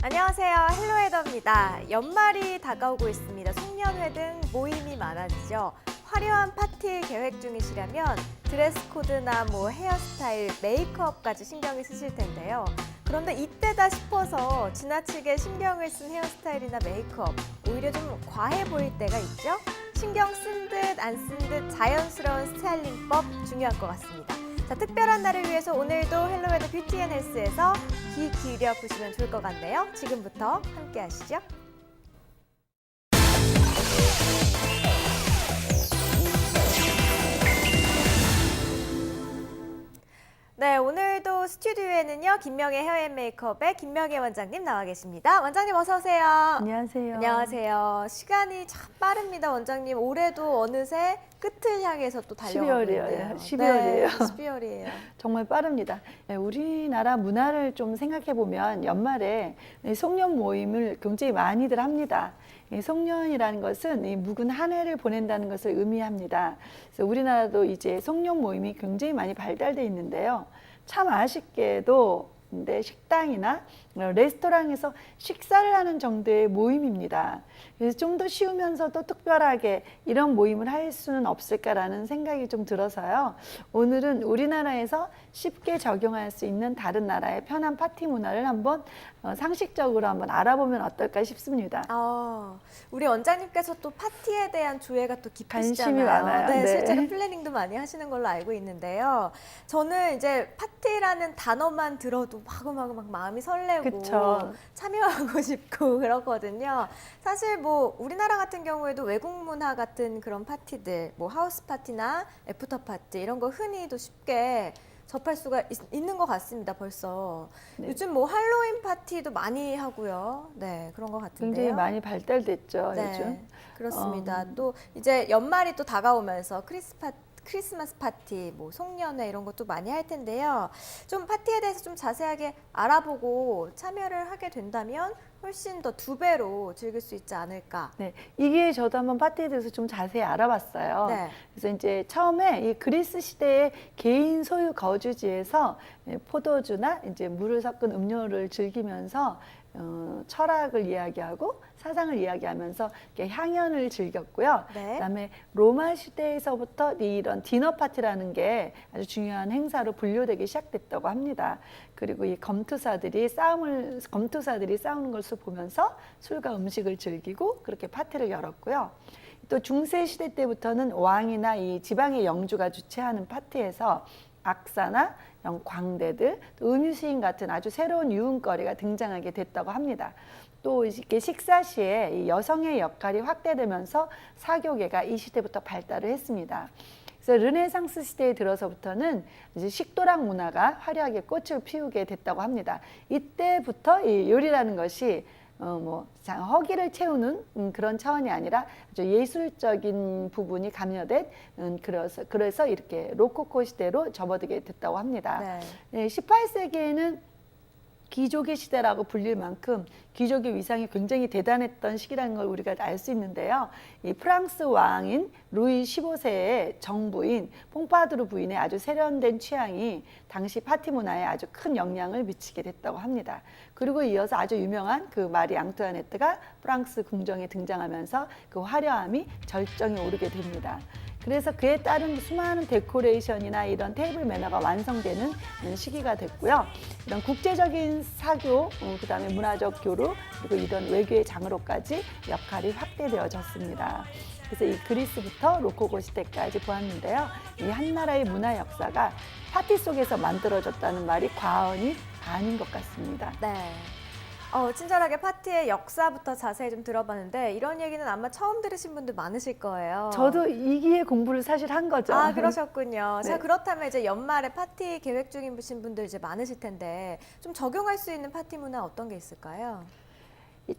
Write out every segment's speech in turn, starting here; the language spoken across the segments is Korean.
안녕하세요. 헬로헤더입니다. 연말이 다가오고 있습니다. 송년회 등 모임이 많아지죠. 화려한 파티 계획 중이시라면 드레스 코드나 헤어스타일, 메이크업까지 신경이 쓰실 텐데요. 그런데 이때다 싶어서 지나치게 신경을 쓴 헤어스타일이나 메이크업, 오히려 좀 과해 보일 때가 있죠. 신경 쓴 듯 안 쓴 듯 자연스러운 스타일링법 중요할 것 같습니다. 자, 특별한 날을 위해서 오늘도 헬로웨더 뷰티 앤 헬스에서 귀 기울여 보시면 좋을 것 같네요. 지금부터 함께 하시죠. 네, 오늘도 스튜디오에는요, 김명애 헤어앤메이크업의 김명애 원장님 나와 계십니다. 원장님 어서 오세요. 안녕하세요. 안녕하세요. 시간이 참 빠릅니다, 원장님. 올해도 어느새 끝을 향해서 또 달려가고 있네요. 12월이에요. 12월이에요. 정말 빠릅니다. 우리나라 문화를 좀 생각해 보면 연말에 송년 모임을 굉장히 많이들 합니다. 송년이라는 것은 이 묵은 한 해를 보낸다는 것을 의미합니다. 그래서 우리나라도 이제 송년 모임이 굉장히 많이 발달돼 있는데요. 참 아쉽게도 근데 식당이나 레스토랑에서 식사를 하는 정도의 모임입니다. 그래서 좀 더 쉬우면서도 특별하게 이런 모임을 할 수는 없을까라는 생각이 좀 들어서요. 오늘은 우리나라에서 쉽게 적용할 수 있는 다른 나라의 편한 파티 문화를 한번 상식적으로 한번 알아보면 어떨까 싶습니다. 우리 원장님께서 또 파티에 대한 조예가 또 깊으시잖아요. 관심이 많아요. 네, 네. 실제로 플래닝도 많이 하시는 걸로 알고 있는데요. 저는 이제 파티라는 단어만 들어도 막 마음이 설레고 그쵸. 참여하고 싶고 그렇거든요. 사실 우리나라 같은 경우에도 외국 문화 같은 그런 파티들, 하우스 파티나 애프터 파티 이런 거 흔히도 쉽게 접할 수가 있는 것 같습니다, 벌써. 네. 요즘 할로윈 파티도 많이 하고요. 네, 그런 것 같은데요. 굉장히 많이 발달됐죠, 네, 요즘. 그렇습니다. 또 이제 연말이 또 다가오면서 크리스마스 파티, 송년회 이런 것도 많이 할 텐데요. 좀 파티에 대해서 좀 자세하게 알아보고 참여를 하게 된다면 훨씬 더 2배로 즐길 수 있지 않을까. 네, 이게 저도 한번 파티에 대해서 좀 자세히 알아봤어요. 네. 그래서 이제 처음에 이 그리스 시대의 개인 소유 거주지에서 포도주나 이제 물을 섞은 음료를 즐기면서 철학을 이야기하고 사상을 이야기하면서 이렇게 향연을 즐겼고요. 네. 그다음에 로마 시대에서부터 이런 디너 파티라는 게 아주 중요한 행사로 분류되기 시작됐다고 합니다. 그리고 이 검투사들이 싸우는 것을 보면서 술과 음식을 즐기고 그렇게 파티를 열었고요. 또 중세 시대 때부터는 왕이나 이 지방의 영주가 주최하는 파티에서 악사나 광대들, 또 음유시인 같은 아주 새로운 유흥거리가 등장하게 됐다고 합니다. 또 이렇게 식사 시에 이 여성의 역할이 확대되면서 사교계가 이 시대부터 발달을 했습니다. 그래서 르네상스 시대에 들어서부터는 이제 식도락 문화가 화려하게 꽃을 피우게 됐다고 합니다. 이때부터 이 요리라는 것이 허기를 채우는 그런 차원이 아니라 아주 예술적인 부분이 감여된 그래서 이렇게 로코코 시대로 접어들게 됐다고 합니다. 네. 18세기에는 귀족의 시대라고 불릴 만큼 귀족의 위상이 굉장히 대단했던 시기라는 걸 우리가 알 수 있는데요. 이 프랑스 왕인 루이 15세의 정부인 퐁파두르 부인의 아주 세련된 취향이 당시 파티 문화에 아주 큰 영향을 미치게 됐다고 합니다. 그리고 이어서 아주 유명한 그 마리 앙투아네트가 프랑스 궁정에 등장하면서 그 화려함이 절정에 오르게 됩니다. 그래서 그에 따른 수많은 데코레이션이나 이런 테이블 매너가 완성되는 시기가 됐고요. 이런 국제적인 사교, 그다음에 문화적 교류, 그리고 이런 외교의 장으로까지 역할이 확대되어졌습니다. 그래서 이 그리스부터 로코코 시대까지 보았는데요. 이 한 나라의 문화 역사가 파티 속에서 만들어졌다는 말이 과언이 아닌 것 같습니다. 네. 친절하게 파티의 역사부터 자세히 좀 들어봤는데 이런 얘기는 아마 처음 들으신 분들 많으실 거예요. 저도 이기의 공부를 사실 한 거죠. 아, 그러셨군요. 네. 자, 그렇다면 이제 연말에 파티 계획 중이신 분들 이제 많으실 텐데 좀 적용할 수 있는 파티 문화 어떤 게 있을까요?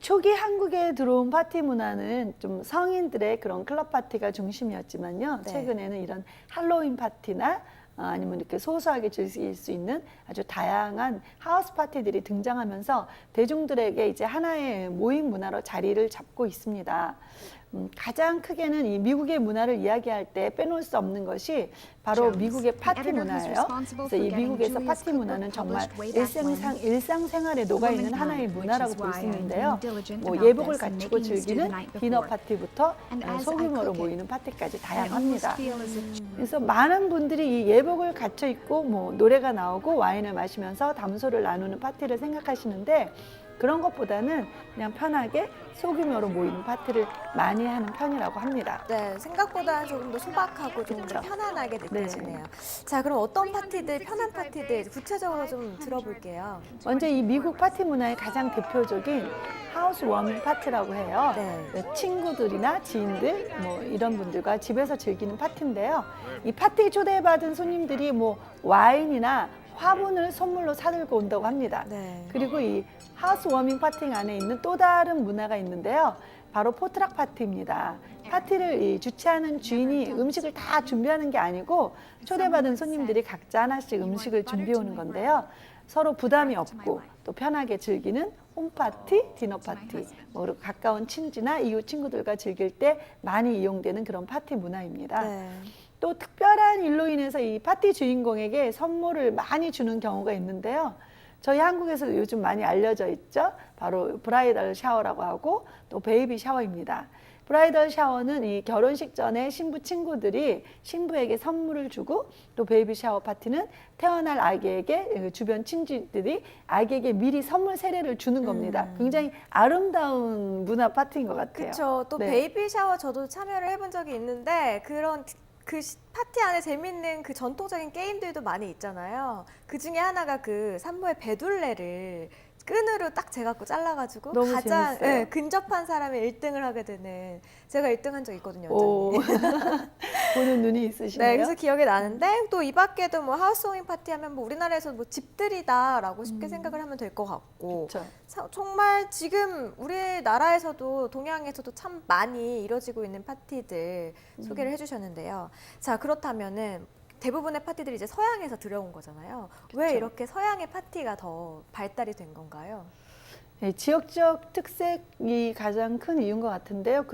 초기 한국에 들어온 파티 문화는 좀 성인들의 그런 클럽 파티가 중심이었지만요. 네. 최근에는 이런 할로윈 파티나 아니면 이렇게 소소하게 즐길 수 있는 아주 다양한 하우스 파티들이 등장하면서 대중들에게 이제 하나의 모임 문화로 자리를 잡고 있습니다. 가장 크게는 이 미국의 문화를 이야기할 때 빼놓을 수 없는 것이 바로 미국의 파티 문화예요. 그래서 이 미국에서 파티 문화는 정말 일상생활에 녹아있는 하나의 문화라고 볼 수 있는데요. 뭐 예복을 갖추고 즐기는 디너 파티부터 소규모로 모이는 파티까지 다양합니다. 그래서 많은 분들이 이 예복을 갖춰 입고 뭐 노래가 나오고 와인을 마시면서 담소를 나누는 파티를 생각하시는데 그런 것보다는 그냥 편하게 소규모로 모이는 파티를 많이 하는 편이라고 합니다. 네, 생각보다 조금 더 소박하고 조금 더 그쵸. 편안하게 느껴지네요. 자, 그럼 어떤 파티들, 편한 파티들 구체적으로 좀 들어볼게요. 먼저 이 미국 파티 문화의 가장 대표적인 하우스 워밍 파티라고 해요. 네. 친구들이나 지인들 뭐 이런 분들과 집에서 즐기는 파티인데요. 이 파티에 초대받은 손님들이 뭐 와인이나 화분을 선물로 사들고 온다고 합니다. 네. 그리고 이 하우스 워밍 파티 안에 있는 또 다른 문화가 있는데요. 바로 포트락 파티입니다. 파티를 주최하는 주인이 음식을 다 준비하는 게 아니고 초대받은 손님들이 각자 하나씩 음식을 준비해 오는 건데요. 서로 부담이 없고 또 편하게 즐기는 홈파티, 디너파티, 뭐 그리고 가까운 친지나 이웃 친구들과 즐길 때 많이 이용되는 그런 파티 문화입니다. 네. 또 특별한 일로 인해서 이 파티 주인공에게 선물을 많이 주는 경우가 있는데요. 저희 한국에서도 요즘 많이 알려져 있죠. 바로 브라이덜 샤워라고 하고 또 베이비 샤워입니다. 브라이덜 샤워는 이 결혼식 전에 신부 친구들이 신부에게 선물을 주고 또 베이비 샤워 파티는 태어날 아기에게 주변 친지들이 아기에게 미리 선물 세례를 주는 겁니다. 굉장히 아름다운 문화 파티인 것 같아요. 그렇죠. 또 네. 베이비 샤워 저도 참여를 해본 적이 있는데 그런 파티 안에 재밌는 그 전통적인 게임들도 많이 있잖아요. 그 중에 하나가 그 산모의 배둘레를 끈으로 딱 재갖고 잘라가지고 너무 가장 재밌어요. 근접한 사람이 1등을 하게 되는 제가 1등 한 적 있거든요. 오, 원장님. 보는 눈이 네, 있으시네요. 그래서 기억이 나는데 또 이 밖에도 뭐 하우스워밍 파티 하면 뭐 우리나라에서 뭐 집들이다라고 쉽게 생각을 하면 될 것 같고 그렇죠. 정말 지금 우리나라에서도 동양에서도 참 많이 이뤄지고 있는 파티들 소개를 해주셨는데요. 자, 그렇다면은 대부분의 파티들이 이제 서양에서 들어온 거잖아요. 왜 그쵸. 이렇게 서양의 파티가 더 발달이 된 건가요? 네, 지역적 특색이 가장 큰 이유인 것 같은데요.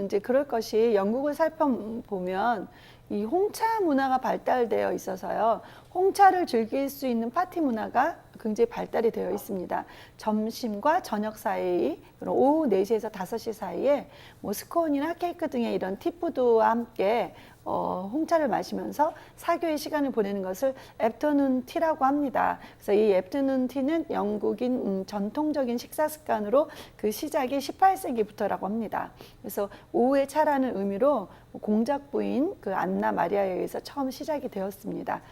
이제 그럴 것이 영국을 살펴보면 이 홍차 문화가 발달되어 있어서요. 홍차를 즐길 수 있는 파티 문화가 굉장히 발달이 되어 있습니다. 점심과 저녁 사이, 그리고 오후 4시에서 5시 사이에 뭐 스콘이나 케이크 등의 이런 티푸드와 함께 홍차를 마시면서 사교의 시간을 보내는 것을 애프터눈 티라고 합니다. 그래서 이 애프터눈 티는 영국인 전통적인 식사 습관으로 그 시작이 18세기부터라고 합니다. 그래서 오후의 차라는 의미로 공작 부인 그 안나 마리아에 의해서 처음 시작이 되었습니다.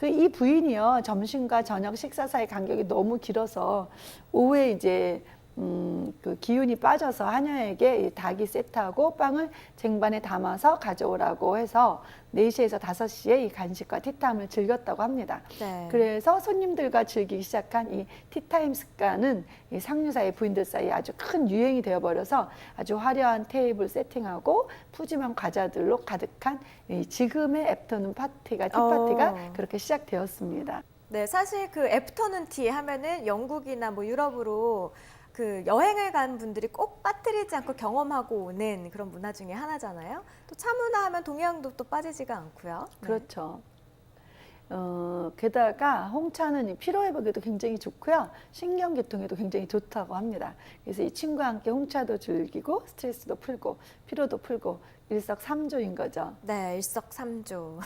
이 부인이요, 점심과 저녁 식사 사이 간격이 너무 길어서 오후에 이제 그 기운이 빠져서 하녀에게 닭이 세트하고 빵을 쟁반에 담아서 가져오라고 해서 4시에서 5시에 이 간식과 티타임을 즐겼다고 합니다. 네. 그래서 손님들과 즐기기 시작한 이 티타임 습관은 이 상류사의 부인들 사이에 아주 큰 유행이 되어버려서 아주 화려한 테이블 세팅하고 푸짐한 과자들로 가득한 이 지금의 애프터눈 파티가 티파티가 그렇게 시작되었습니다. 네, 사실 그 애프터눈 티 하면은 영국이나 뭐 유럽으로 그 여행을 간 분들이 꼭 빠뜨리지 않고 경험하고 오는 그런 문화 중에 하나잖아요. 또 차 문화 하면 동양도 또 빠지지가 않고요. 네. 그렇죠. 게다가 홍차는 피로회복에도 굉장히 좋고요. 신경계통에도 굉장히 좋다고 합니다. 그래서 이 친구와 함께 홍차도 즐기고 스트레스도 풀고 피로도 풀고 일석삼조인 거죠. 네, 일석삼조.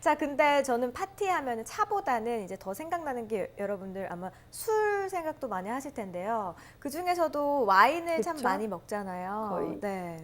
자, 근데 저는 파티하면 차보다는 이제 더 생각나는 게 여러분들 아마 술 생각도 많이 하실 텐데요. 그 중에서도 와인을 참 그쵸? 많이 먹잖아요. 거의. 네.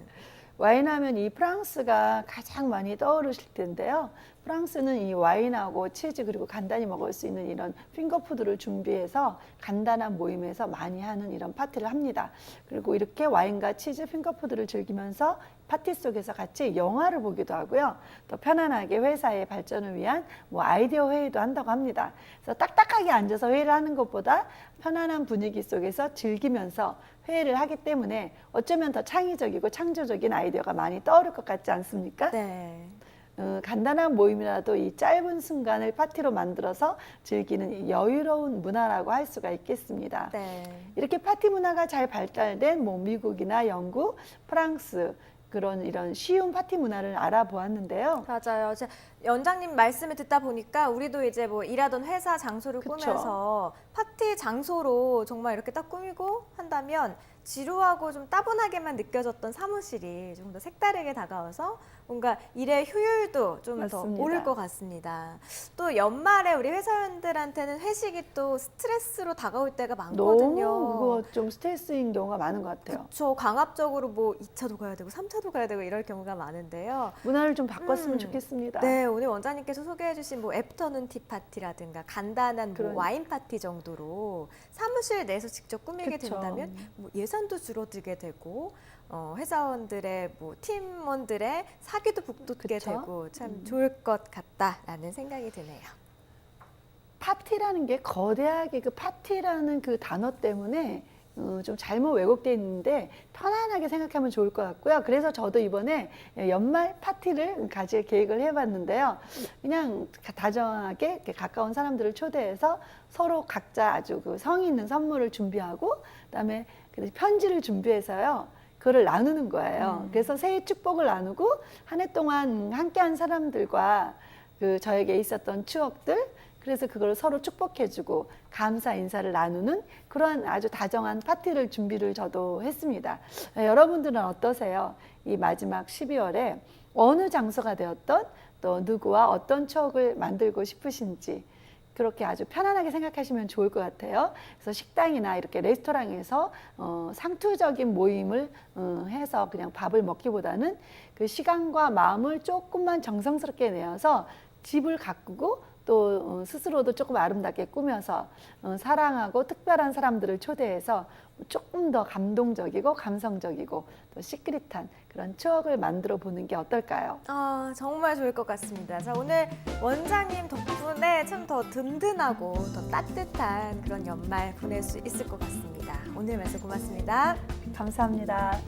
와인하면 이 프랑스가 가장 많이 떠오르실 텐데요. 프랑스는 이 와인하고 치즈 그리고 간단히 먹을 수 있는 이런 핑거푸드를 준비해서 간단한 모임에서 많이 하는 이런 파티를 합니다. 그리고 이렇게 와인과 치즈 핑거푸드를 즐기면서 파티 속에서 같이 영화를 보기도 하고요. 더 편안하게 회사의 발전을 위한 뭐 아이디어 회의도 한다고 합니다. 그래서 딱딱하게 앉아서 회의를 하는 것보다 편안한 분위기 속에서 즐기면서 회의를 하기 때문에 어쩌면 더 창의적이고 창조적인 아이디어가 많이 떠오를 것 같지 않습니까? 네. 간단한 모임이라도 이 짧은 순간을 파티로 만들어서 즐기는 이 여유로운 문화라고 할 수가 있겠습니다. 네. 이렇게 파티 문화가 잘 발달된 뭐 미국이나 영국, 프랑스 그런 이런 쉬운 파티 문화를 알아보았는데요. 맞아요. 원장님 말씀을 듣다 보니까 우리도 이제 뭐 일하던 회사 장소를 그쵸. 꾸며서 파티 장소로 정말 이렇게 딱 꾸미고 한다면 지루하고 좀 따분하게만 느껴졌던 사무실이 좀 더 색다르게 다가와서 뭔가 일의 효율도 좀 더 맞습니다. 오를 것 같습니다. 또 연말에 우리 회사원들한테는 회식이 또 스트레스로 다가올 때가 많거든요. 너무 그거 좀 스트레스인 경우가 많은 것 같아요. 그렇죠. 강압적으로 뭐 2차도 가야 되고 3차도 가야 되고 이럴 경우가 많은데요. 문화를 좀 바꿨으면 음. 좋겠습니다. 네, 오늘 원장님께서 소개해주신 뭐 애프터눈 티 파티라든가 간단한 뭐 그러니까. 와인 파티 정도로 사무실 내에서 직접 꾸미게 그쵸. 된다면 뭐 예산도 줄어들게 되고 회사원들의 뭐 팀원들의 사기도 북돋게 그쵸. 되고 참 좋을 것 같다라는 생각이 드네요. 파티라는 게 거대하게 그 파티라는 그 단어 때문에 좀 잘못 왜곡되어 있는데 편안하게 생각하면 좋을 것 같고요. 그래서 저도 이번에 연말 파티를 가질 계획을 해봤는데요. 그냥 다정하게 이렇게 가까운 사람들을 초대해서 서로 각자 아주 그 성의 있는 선물을 준비하고 그다음에 편지를 준비해서요. 그거를 나누는 거예요. 그래서 새해 축복을 나누고 한 해 동안 함께한 사람들과 그 저에게 있었던 추억들, 그래서 그걸 서로 축복해주고 감사 인사를 나누는 그러한 아주 다정한 파티를 준비를 저도 했습니다. 여러분들은 어떠세요? 이 마지막 12월에 어느 장소가 되었던 또 누구와 어떤 추억을 만들고 싶으신지 그렇게 아주 편안하게 생각하시면 좋을 것 같아요. 그래서 식당이나 이렇게 레스토랑에서 상투적인 모임을 해서 그냥 밥을 먹기보다는 그 시간과 마음을 조금만 정성스럽게 내어서 집을 가꾸고 또 스스로도 조금 아름답게 꾸며서 사랑하고 특별한 사람들을 초대해서 조금 더 감동적이고 감성적이고 또 시크릿한 그런 추억을 만들어 보는 게 어떨까요? 정말 좋을 것 같습니다. 자, 오늘 원장님 덕분에 참 더 든든하고 더 따뜻한 그런 연말 보낼 수 있을 것 같습니다. 오늘 말씀 고맙습니다. 감사합니다.